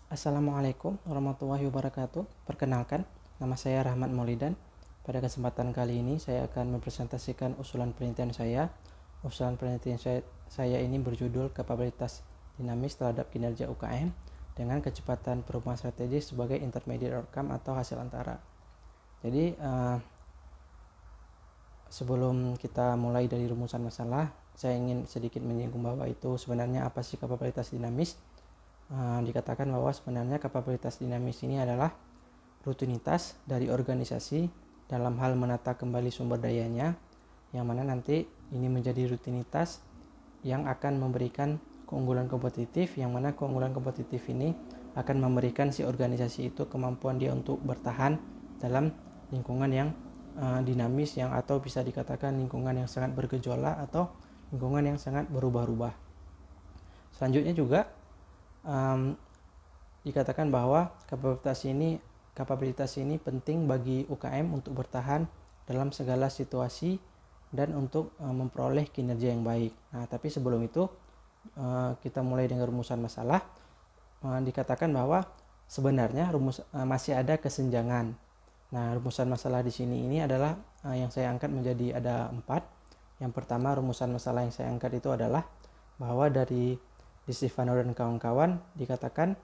Assalamualaikum warahmatullahi wabarakatuh. Perkenalkan, nama saya Rahmat Maulidan. Pada kesempatan kali ini saya akan mempresentasikan usulan penelitian saya. Usulan penelitian saya ini berjudul Kapabilitas Dinamis terhadap Kinerja UKM dengan Kecepatan Perubahan Strategis sebagai Intermediate Outcome atau hasil antara. Jadi sebelum kita mulai dari rumusan masalah, saya ingin sedikit menyinggung bahwa itu sebenarnya apa sih kapabilitas dinamis. Dikatakan bahwa sebenarnya kapabilitas dinamis ini adalah rutinitas dari organisasi dalam hal menata kembali sumber dayanya, yang mana nanti ini menjadi rutinitas yang akan memberikan keunggulan kompetitif, yang mana keunggulan kompetitif ini akan memberikan si organisasi itu kemampuan dia untuk bertahan dalam lingkungan yang dinamis, yang atau bisa dikatakan lingkungan yang sangat bergejolak atau lingkungan yang sangat berubah-ubah. Selanjutnya juga dikatakan bahwa kapabilitas ini penting bagi UKM untuk bertahan dalam segala situasi dan untuk memperoleh kinerja yang baik. Nah, tapi sebelum itu kita mulai dengan rumusan masalah. Dikatakan bahwa sebenarnya masih ada kesenjangan. Nah, rumusan masalah di sini ini adalah yang saya angkat menjadi ada 4. Yang pertama, rumusan masalah yang saya angkat itu adalah bahwa dari Di Stefano dan kawan-kawan dikatakan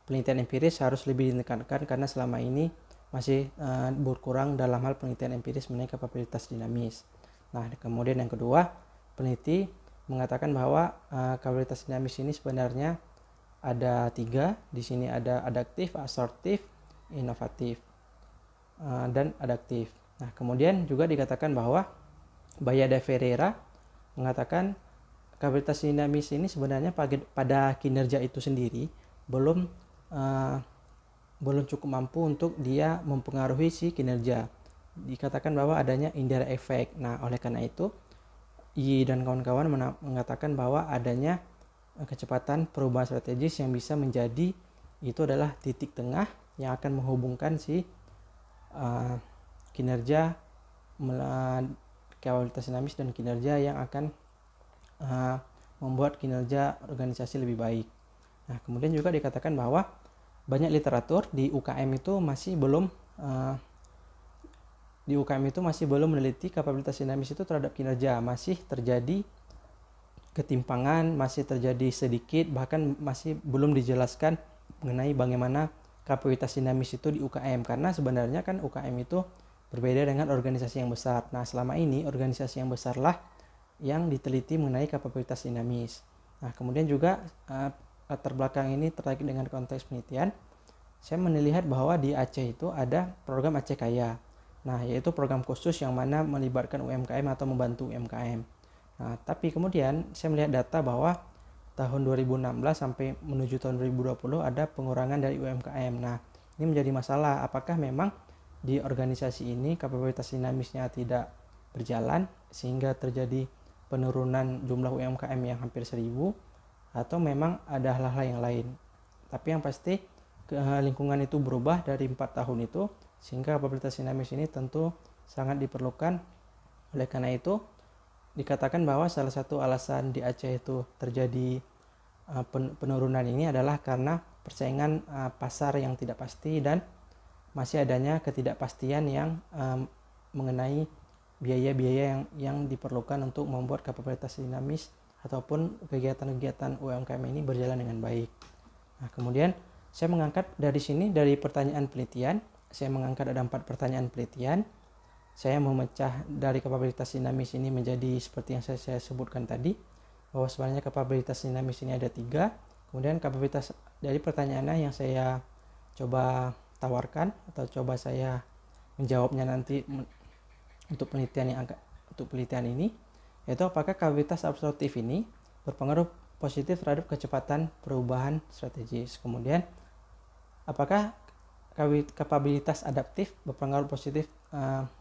penelitian empiris harus lebih ditekankan karena selama ini masih berkurang dalam hal penelitian empiris mengenai kapabilitas dinamis. Nah, kemudian yang kedua, peneliti mengatakan bahwa kapabilitas dinamis ini sebenarnya ada 3. Di sini ada adaptif, asortif, inovatif, dan adaptif. Nah, kemudian juga dikatakan bahwa Bayada Ferreira mengatakan kapabilitas dinamis ini sebenarnya pada kinerja itu sendiri belum cukup mampu untuk dia mempengaruhi si kinerja. Dikatakan bahwa adanya indirect effect. Nah, oleh karena itu I dan kawan-kawan mengatakan bahwa adanya kecepatan perubahan strategis yang bisa menjadi itu adalah titik tengah yang akan menghubungkan si kinerja kapabilitas dinamis dan kinerja yang akan membuat kinerja organisasi lebih baik. Nah, kemudian juga dikatakan bahwa banyak literatur di UKM itu masih belum meneliti kapabilitas dinamis itu terhadap kinerja. Masih terjadi ketimpangan, masih terjadi sedikit, bahkan masih belum dijelaskan mengenai bagaimana kapabilitas dinamis itu di UKM, karena sebenarnya kan UKM itu berbeda dengan organisasi yang besar. Nah, selama ini organisasi yang besarlah yang diteliti mengenai kapabilitas dinamis. Nah, kemudian juga latar belakang ini terkait dengan konteks penelitian. Saya melihat bahwa di Aceh itu ada program Aceh Kaya. Nah, yaitu program khusus yang mana melibatkan UMKM atau membantu UMKM. Nah, tapi kemudian saya melihat data bahwa tahun 2016 sampai menuju tahun 2020 ada pengurangan dari UMKM. Nah, ini menjadi masalah. Apakah memang di organisasi ini kapabilitas dinamisnya tidak berjalan sehingga terjadi penurunan jumlah UMKM yang hampir 1000, atau memang ada hal-hal yang lain. Tapi yang pasti lingkungan itu berubah dari 4 tahun itu, sehingga kapabilitas dinamis ini tentu sangat diperlukan. Oleh karena itu dikatakan bahwa salah satu alasan di Aceh itu terjadi penurunan ini adalah karena persaingan pasar yang tidak pasti dan masih adanya ketidakpastian yang mengenai biaya-biaya yang diperlukan untuk membuat kapabilitas dinamis ataupun kegiatan-kegiatan UMKM ini berjalan dengan baik. Nah, kemudian saya mengangkat dari sini, dari pertanyaan penelitian, saya mengangkat ada 4 pertanyaan penelitian. Saya memecah dari kapabilitas dinamis ini menjadi seperti yang saya sebutkan tadi, bahwa sebenarnya kapabilitas dinamis ini ada 3. Kemudian kapabilitas dari pertanyaannya yang saya coba tawarkan atau coba saya menjawabnya nanti untuk penelitian ini, yaitu apakah kapabilitas absorptif ini berpengaruh positif terhadap kecepatan perubahan strategis. Kemudian apakah kapabilitas adaptif berpengaruh positif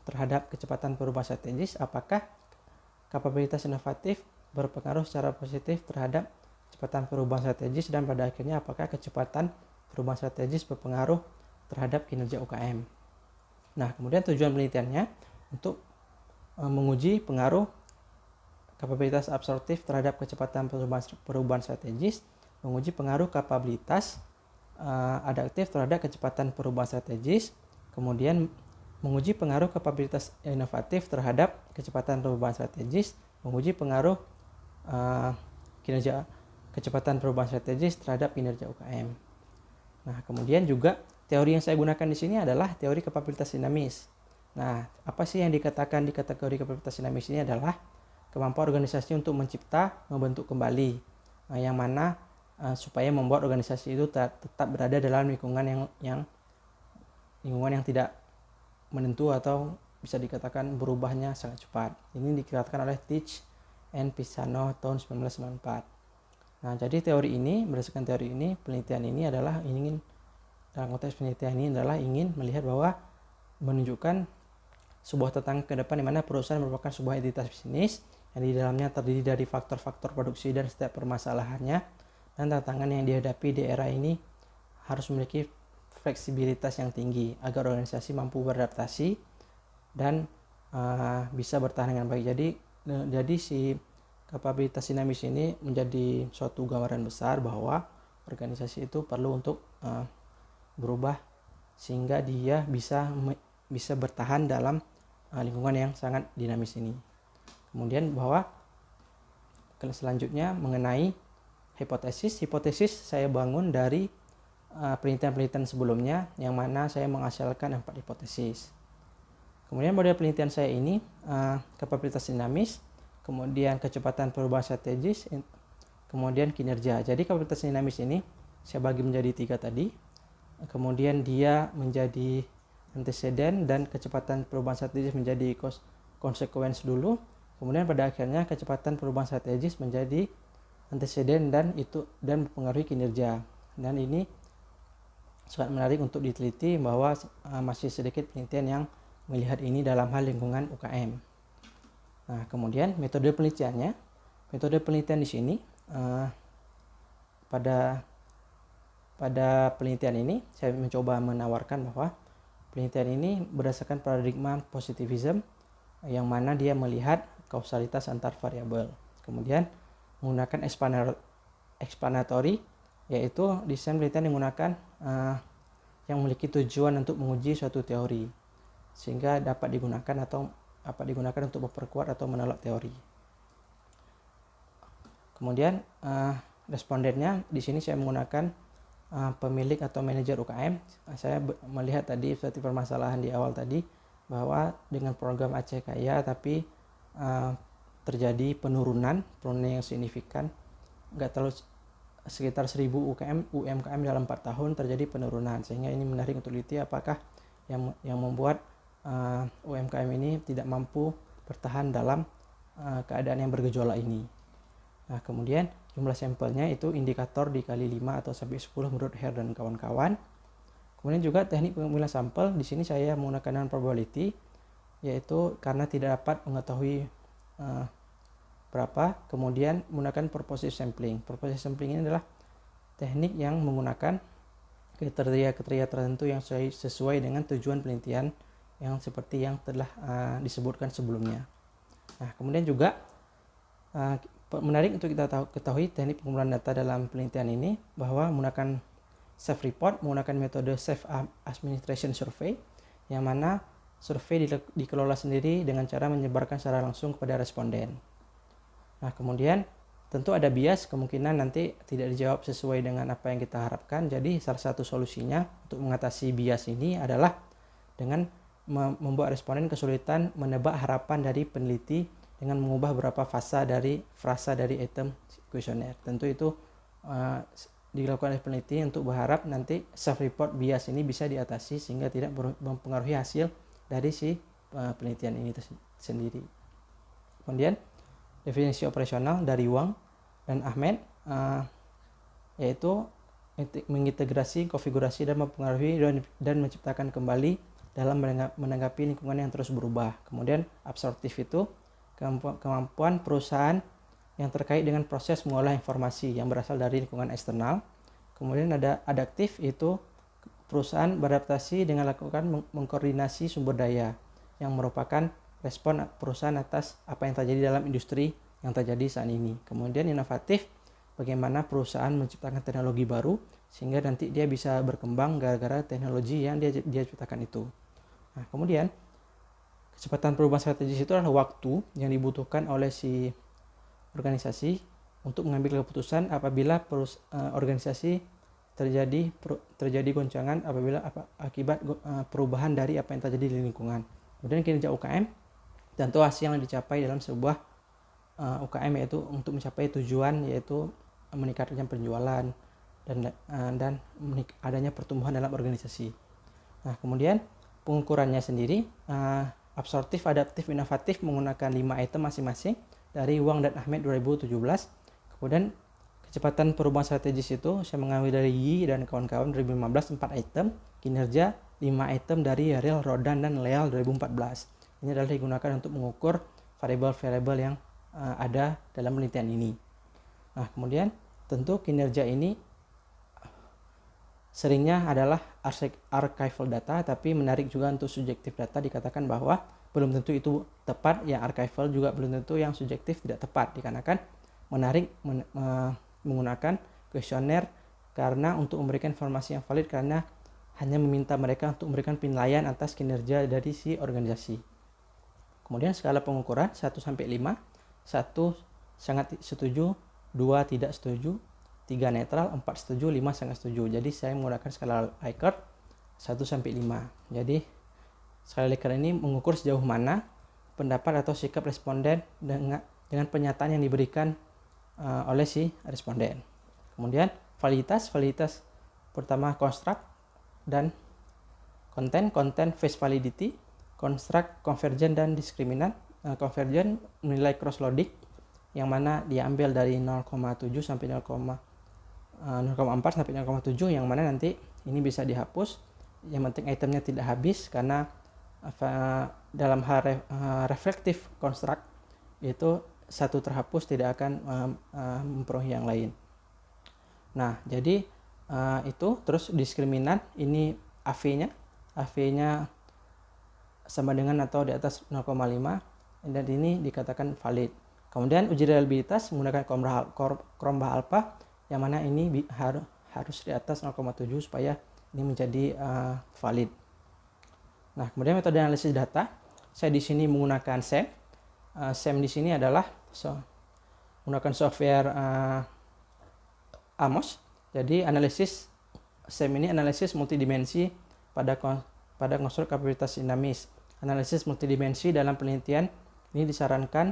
terhadap kecepatan perubahan strategis. Apakah kapabilitas inovatif berpengaruh secara positif terhadap kecepatan perubahan strategis, dan pada akhirnya apakah kecepatan perubahan strategis berpengaruh terhadap kinerja UKM. Nah, kemudian tujuan penelitiannya untuk menguji pengaruh kapabilitas absorptif terhadap kecepatan perubahan strategis, menguji pengaruh kapabilitas adaptif terhadap kecepatan perubahan strategis, kemudian menguji pengaruh kapabilitas inovatif terhadap kecepatan perubahan strategis, menguji pengaruh kinerja kecepatan perubahan strategis terhadap kinerja UKM. Nah, kemudian juga teori yang saya gunakan di sini adalah teori kapabilitas dinamis. Nah, apa sih yang dikatakan di kategori kapabilitas dinamis ini adalah kemampuan organisasi untuk mencipta, membentuk kembali, yang mana supaya membuat organisasi itu tetap berada dalam lingkungan yang tidak menentu atau bisa dikatakan berubahnya sangat cepat. Ini dikatakan oleh Teach and Pisano tahun 1994. Nah, jadi berdasarkan teori ini, penelitian ini adalah dalam konteks penelitian ini adalah ingin melihat bahwa menunjukkan sebuah tantangan ke depan di mana perusahaan merupakan sebuah entitas bisnis yang di dalamnya terdiri dari faktor-faktor produksi dan setiap permasalahannya, dan tantangan yang dihadapi di era ini harus memiliki fleksibilitas yang tinggi agar organisasi mampu beradaptasi dan bisa bertahan dengan baik. Jadi si kapabilitas dinamis ini menjadi suatu gambaran besar bahwa organisasi itu perlu untuk berubah sehingga dia bisa bertahan dalam lingkungan yang sangat dinamis ini. Kemudian bahwa selanjutnya mengenai hipotesis saya bangun dari penelitian-penelitian sebelumnya yang mana saya menghasilkan 4 hipotesis. Kemudian model penelitian saya ini kapabilitas dinamis, kemudian kecepatan perubahan strategis, kemudian kinerja. Jadi kapabilitas dinamis ini saya bagi menjadi 3 tadi. Kemudian dia menjadi antecedent dan kecepatan perubahan strategis menjadi consequence dulu. Kemudian pada akhirnya kecepatan perubahan strategis menjadi antecedent dan mempengaruhi kinerja. Dan ini sangat menarik untuk diteliti bahwa masih sedikit penelitian yang melihat ini dalam hal lingkungan UKM. Nah, kemudian metode penelitiannya. Metode penelitian di sini pada penelitian ini saya mencoba menawarkan bahwa penelitian ini berdasarkan paradigma positivism yang mana dia melihat kausalitas antar variabel. Kemudian menggunakan explanatory, yaitu desain penelitian yang menggunakan yang memiliki tujuan untuk menguji suatu teori sehingga dapat digunakan untuk memperkuat atau menolak teori. Kemudian respondennya di sini saya menggunakan pemilik atau manajer UKM. Saya melihat tadi seperti permasalahan di awal tadi bahwa dengan program Aceh Kaya tapi terjadi penurunan yang signifikan, nggak terlalu sekitar 1000 UMKM dalam 4 tahun terjadi penurunan, sehingga ini menarik untuk diteliti apakah yang membuat UMKM ini tidak mampu bertahan dalam keadaan yang bergejolak ini. Nah, kemudian jumlah sampelnya itu indikator dikali 5 atau sampai 10 menurut Hare dan kawan-kawan. Kemudian juga teknik pemilihan sampel, di sini saya menggunakan non-probability, yaitu karena tidak dapat mengetahui berapa, kemudian menggunakan purposive sampling. Purposive sampling ini adalah teknik yang menggunakan kriteria-kriteria tertentu yang sesuai dengan tujuan penelitian yang seperti yang telah disebutkan sebelumnya. Nah, kemudian juga menarik untuk kita ketahui teknik pengumpulan data dalam penelitian ini bahwa menggunakan self-report, menggunakan metode self-administration survey, yang mana survei dikelola sendiri dengan cara menyebarkan secara langsung kepada responden. Nah, kemudian tentu ada bias, kemungkinan nanti tidak dijawab sesuai dengan apa yang kita harapkan. Jadi salah satu solusinya untuk mengatasi bias ini adalah dengan membuat responden kesulitan menebak harapan dari peneliti dengan mengubah beberapa frasa dari item kuesioner. Tentu itu dilakukan oleh peneliti untuk berharap nanti self-report bias ini bisa diatasi sehingga tidak mempengaruhi hasil dari si penelitian ini sendiri. Kemudian definisi operasional dari Wang dan Ahmed, yaitu mengintegrasi, konfigurasi, dan mempengaruhi dan menciptakan kembali dalam menanggapi lingkungan yang terus berubah. Kemudian absorptif itu kemampuan perusahaan yang terkait dengan proses mengolah informasi yang berasal dari lingkungan eksternal. Kemudian ada adaptif, itu perusahaan beradaptasi dengan lakukan mengkoordinasi sumber daya yang merupakan respon perusahaan atas apa yang terjadi dalam industri yang terjadi saat ini. Kemudian inovatif bagaimana perusahaan menciptakan teknologi baru sehingga nanti dia bisa berkembang gara-gara teknologi yang dia ciptakan itu. Nah, kemudian kecepatan perubahan strategis itu adalah waktu yang dibutuhkan oleh si organisasi untuk mengambil keputusan apabila organisasi terjadi goncangan akibat perubahan dari apa yang terjadi di lingkungan. Kemudian kinerja UKM tentu hasil yang dicapai dalam sebuah UKM yaitu untuk mencapai tujuan yaitu meningkatkan penjualan dan adanya pertumbuhan dalam organisasi. Nah, kemudian pengukurannya sendiri absorptif, adaptif, inovatif menggunakan 5 item masing-masing dari Wang dan Ahmed 2017. Kemudian kecepatan perubahan strategis itu saya mengambil dari Yi dan kawan-kawan 2015 4 item, kinerja 5 item dari Yaril, Rodan dan Leal 2014. Ini adalah digunakan untuk mengukur variabel-variabel yang ada dalam penelitian ini. Nah, kemudian tentu kinerja ini seringnya adalah archival data, tapi menarik juga untuk subjektif data. Dikatakan bahwa belum tentu itu tepat, yang archival juga belum tentu yang subjektif tidak tepat, dikarenakan menarik menggunakan kuesioner karena untuk memberikan informasi yang valid, karena hanya meminta mereka untuk memberikan penilaian atas kinerja dari si organisasi. Kemudian skala pengukuran 1-5, 1 sangat setuju, 2 tidak setuju, 3 netral, 4 setuju, 5 sangat setuju. Jadi saya menggunakan skala Likert 1-5. Jadi skala Likert ini mengukur sejauh mana pendapat atau sikap responden dengan pernyataan yang diberikan oleh si responden. Kemudian validitas pertama construct dan content face validity, construct, convergent dan diskriminan. Convergent menilai cross loading yang mana diambil dari 0,7 sampai 0,4 sampai 0,7, yang mana nanti ini bisa dihapus. Yang penting itemnya tidak habis, karena dalam hal reflective construct itu satu terhapus tidak akan mempengaruhi yang lain. Nah, jadi itu terus diskriminan ini AV-nya sama dengan atau di atas 0,5, dan ini dikatakan valid. Kemudian uji reliabilitas menggunakan Cronbach alpha, yang mana ini harus di atas 0,7 supaya ini menjadi valid. Nah, kemudian metode analisis data, saya di sini menggunakan SEM. SEM di sini adalah menggunakan software AMOS. Jadi analisis SEM ini analisis multidimensi pada konstruk kapabilitas dinamis. Analisis multidimensi dalam penelitian ini disarankan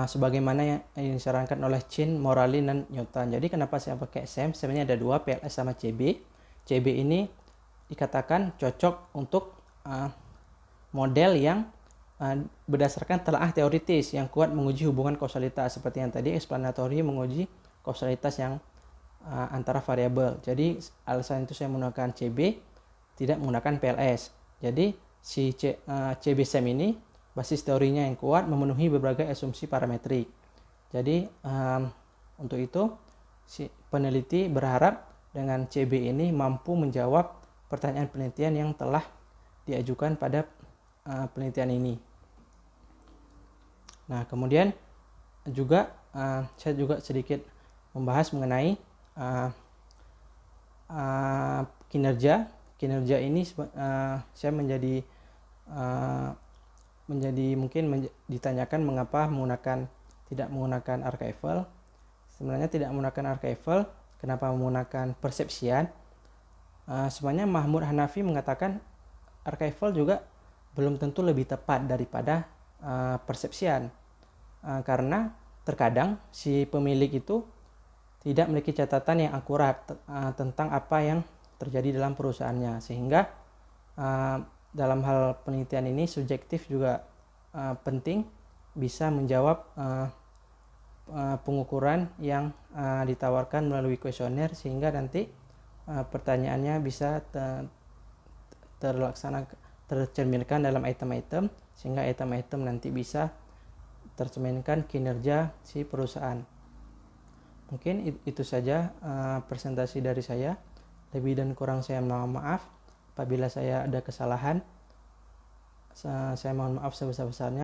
sebagaimana yang disarankan oleh Chin, Moralin, dan Newton. Jadi kenapa saya pakai SEM? SEM ini ada dua, PLS sama CB. CB ini dikatakan cocok untuk model yang berdasarkan telaah teoritis yang kuat menguji hubungan kausalitas, seperti yang tadi explanatory menguji kausalitas yang antara variabel. Jadi alasan itu saya menggunakan CB, tidak menggunakan PLS. Jadi si CB SEM ini basis teorinya yang kuat, memenuhi berbagai asumsi parametrik. Jadi untuk itu si peneliti berharap dengan CB ini mampu menjawab pertanyaan penelitian yang telah diajukan pada penelitian ini. Nah, kemudian juga saya juga sedikit membahas mengenai kinerja ini. Saya menjadi mungkin ditanyakan mengapa tidak menggunakan archival. Sebenarnya tidak menggunakan archival, kenapa menggunakan persepsian? Sebenarnya Mahmud Hanafi mengatakan archival juga belum tentu lebih tepat daripada persepsian, karena terkadang si pemilik itu tidak memiliki catatan yang akurat tentang apa yang terjadi dalam perusahaannya, sehingga dalam hal penelitian ini subjektif juga penting, bisa menjawab pengukuran yang ditawarkan melalui kuesioner, sehingga nanti pertanyaannya bisa tercerminkan dalam item-item, sehingga item-item nanti bisa tercerminkan kinerja si perusahaan. Mungkin itu saja presentasi dari saya. Lebih dan kurang saya mohon maaf apabila saya ada kesalahan. Saya mohon maaf sebesar-besarnya.